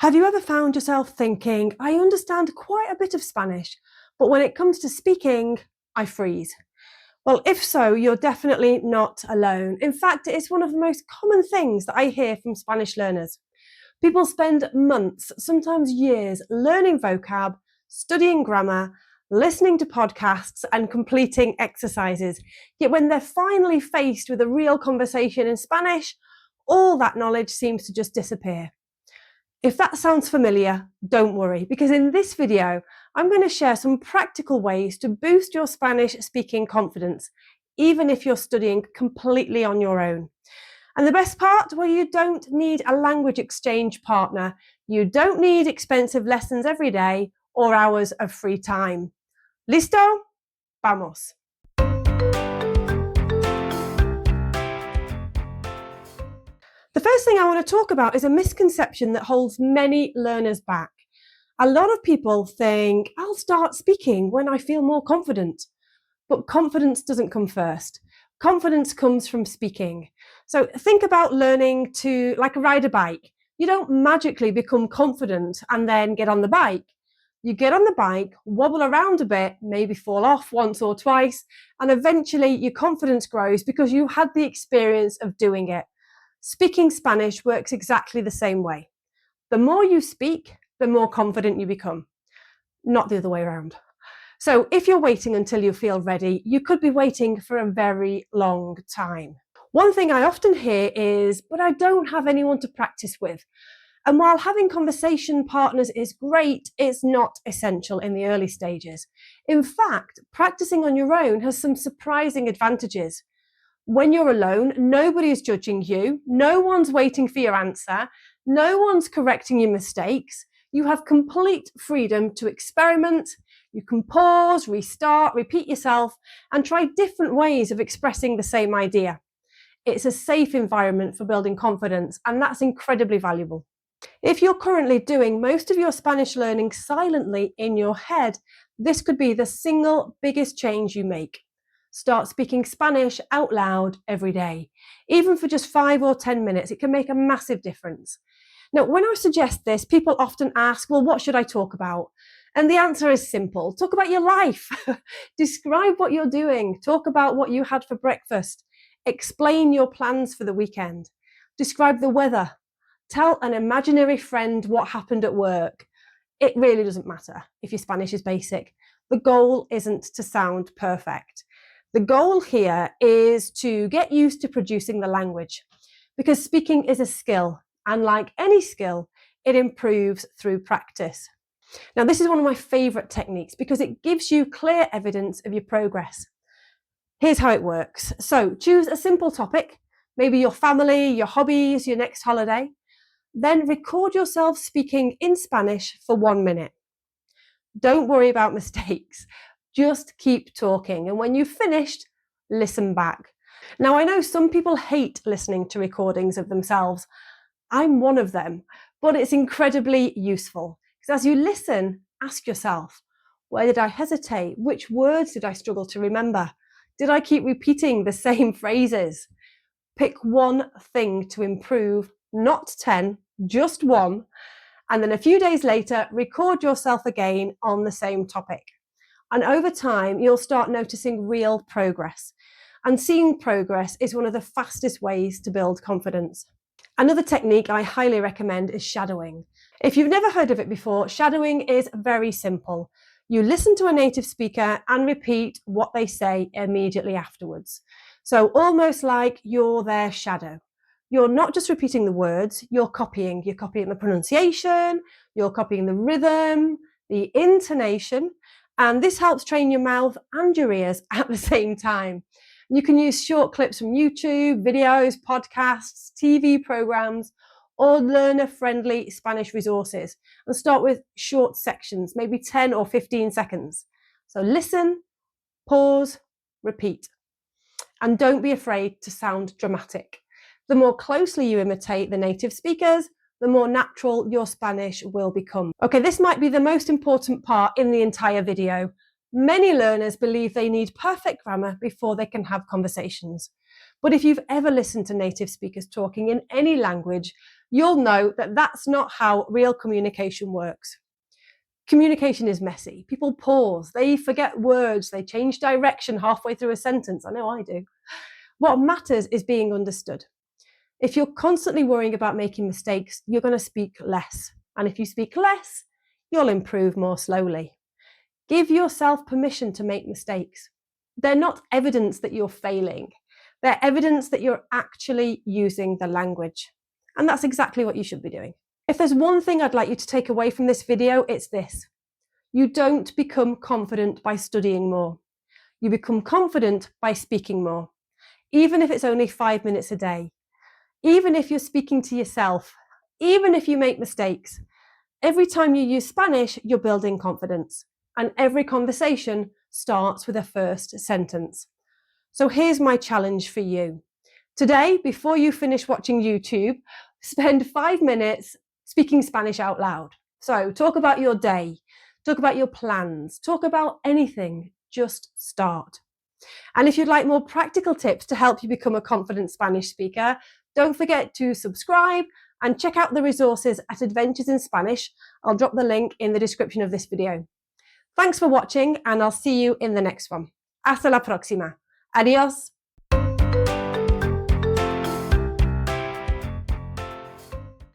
Have you ever found yourself thinking, I understand quite a bit of Spanish, but when it comes to speaking, I freeze? Well, if so, you're definitely not alone. In fact, it's one of the most common things that I hear from Spanish learners. People spend months, sometimes years, learning vocab, studying grammar, listening to podcasts, and completing exercises. Yet when they're finally faced with a real conversation in Spanish, all that knowledge seems to just disappear. If that sounds familiar, don't worry, because in this video, I'm going to share some practical ways to boost your Spanish speaking confidence, even if you're studying completely on your own. And the best part, well, you don't need a language exchange partner. You don't need expensive lessons every day or hours of free time. ¿Listo? Vamos. The first thing I want to talk about is a misconception that holds many learners back. A lot of people think, I'll start speaking when I feel more confident. But confidence doesn't come first. Confidence comes from speaking. So think about learning to ride a bike. You don't magically become confident and then get on the bike. You get on the bike, wobble around a bit, maybe fall off once or twice, and eventually your confidence grows because you had the experience of doing it. Speaking Spanish works exactly the same way. The more you speak, the more confident you become, not the other way around. So if you're waiting until you feel ready, you could be waiting for a very long time. One thing I often hear is, but I don't have anyone to practice with. And while having conversation partners is great, it's not essential in the early stages. In fact, practicing on your own has some surprising advantages. When you're alone, nobody is judging you, no one's waiting for your answer, no one's correcting your mistakes. You have complete freedom to experiment. You can pause, restart, repeat yourself, and try different ways of expressing the same idea. It's a safe environment for building confidence, and that's incredibly valuable. If you're currently doing most of your Spanish learning silently in your head, this could be the single biggest change you make. Start speaking Spanish out loud every day. Even for just 5 or 10 minutes, it can make a massive difference. Now, when I suggest this, people often ask, well, what should I talk about? And the answer is simple. Talk about your life. Describe what you're doing. Talk about what you had for breakfast. Explain your plans for the weekend. Describe the weather. Tell an imaginary friend what happened at work. It really doesn't matter if your Spanish is basic. The goal isn't to sound perfect. The goal here is to get used to producing the language, because speaking is a skill, and like any skill, it improves through practice. Now, this is one of my favorite techniques because it gives you clear evidence of your progress. Here's how it works. So choose a simple topic, maybe your family, your hobbies, your next holiday. Then record yourself speaking in Spanish for 1 minute. Don't worry about mistakes. Just keep talking. And when you've finished, listen back. Now, I know some people hate listening to recordings of themselves. I'm one of them, but it's incredibly useful. Because as you listen, ask yourself, where did I hesitate? Which words did I struggle to remember? Did I keep repeating the same phrases? Pick one thing to improve, not 10, just one. And then a few days later, record yourself again on the same topic. And over time, you'll start noticing real progress. And seeing progress is one of the fastest ways to build confidence. Another technique I highly recommend is shadowing. If you've never heard of it before, shadowing is very simple. You listen to a native speaker and repeat what they say immediately afterwards. So almost like you're their shadow. You're not just repeating the words, you're copying. You're copying the pronunciation, you're copying the rhythm, the intonation, and this helps train your mouth and your ears at the same time. You can use short clips from YouTube, videos, podcasts, TV programs, or learner-friendly Spanish resources. And start with short sections, maybe 10 or 15 seconds. So listen, pause, repeat. And don't be afraid to sound dramatic. The more closely you imitate the native speakers, the more natural your Spanish will become. Okay, this might be the most important part in the entire video. Many learners believe they need perfect grammar before they can have conversations. But if you've ever listened to native speakers talking in any language, you'll know that that's not how real communication works. Communication is messy. People pause, they forget words, they change direction halfway through a sentence. I know I do. What matters is being understood. If you're constantly worrying about making mistakes, you're going to speak less. And if you speak less, you'll improve more slowly. Give yourself permission to make mistakes. They're not evidence that you're failing. They're evidence that you're actually using the language. And that's exactly what you should be doing. If there's one thing I'd like you to take away from this video, it's this. You don't become confident by studying more. You become confident by speaking more, even if it's only 5 minutes a day. Even if you're speaking to yourself, even if you make mistakes, every time you use Spanish, you're building confidence. And every conversation starts with a first sentence. So here's my challenge for you. Today, before you finish watching YouTube, spend 5 minutes speaking Spanish out loud. So talk about your day, talk about your plans, talk about anything, just start. And if you'd like more practical tips to help you become a confident Spanish speaker, don't forget to subscribe and check out the resources at Adventures in Spanish. I'll drop the link in the description of this video. Thanks for watching, and I'll see you in the next one. Hasta la próxima. Adiós.